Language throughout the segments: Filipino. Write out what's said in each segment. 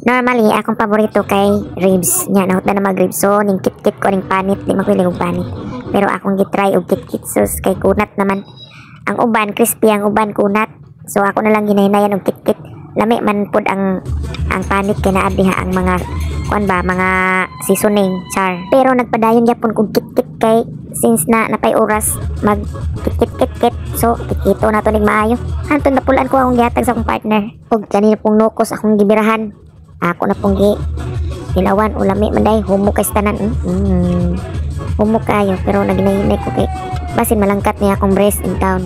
Normally, akong paborito kay ribs. Nya, nahot na mag-ribs. So, ning kit-kit ko ning panit. Di magpili kong panit. Pero akong gitry og kit-kit sauce kay kunat naman. Ang uban, crispy. Ang uban, kunat. So, ako na lang ginahinayan og kit-kit. Lami man pod ang panit kay naa diha ang mga mga seasoning, char. Pero nagpadayon gyapon kog kit-kit kay since na napay oras mag kit-kit. So, kikito na to ning maayo. Anton napulaan ko akong gihatag sa akong partner. Og kanina pong nukos akong gibirahan. Ako na pong ilawan ulami manday humok kay tanan. Humok kayo pero naginahinay ko kay basin malangkat niya akong breast in town.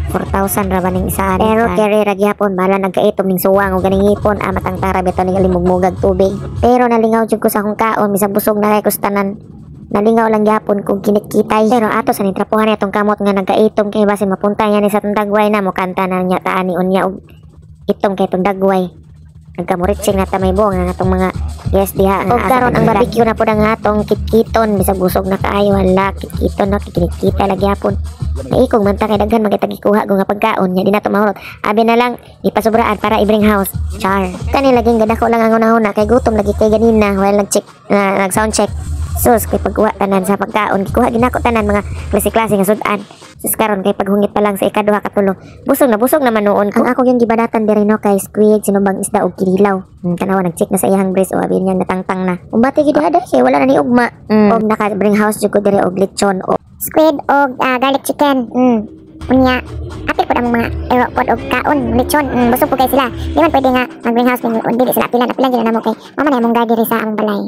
4,000 ra ba ning isa pero kere ra gyapon bala nagkaitom ning suwang o ganing hipon matang tara beto ning limugmugag tubig. Pero nalingaw jud ko sa akong kaon bisag busog na kay ko sa tanan. Nalingaw lang gyapon kung kinikitay. Pero ato sa nitrapuhan itong kamot nga nagkaitom kay basin mapunta niya ni sa tandagway na mo kanta na niya taani unya og itong kay tong dagway. Nagkamuritsing na tamay buong nga atong mga guest diha. O karon ang barbecue na po na atong kitkiton. Bisag busog na kaayo. Hala, kitkiton na. Kinikita lagi hapon. Naikong manta kay daghan magitagikuha ko nga pagkaon. Nya di na tumahurot. Abi na lang, ipasobraan para i-bring house. Char. Kani laging gadako lang ang una-una. Kay gutom lagi kay ganina. While nag-check, nag-sound check. Sus, kay pagkuha tanan sa pagkaon. Kikuha ginako tanan mga klase-klase nga sudan. Sus karon kay paghungit pa lang sa ikaduha katulo. Busog na manuon ko. Ang ako yung gibadatan diri no kay squid, sinubang isda og kinilaw. Tanawa nag-check na sa iyang breast o abi niya natangtang na. Umbati gid ada kay wala na ni ugma. Og naka bring house jud ko diri og lechon o squid og garlic chicken. Unya, apil po ang mga pod og kaon, lechon. Busog po kay sila. Di man pwede nga mag-bring house ning dili sila apilan gina namo kay mama na mong diri sa among balay.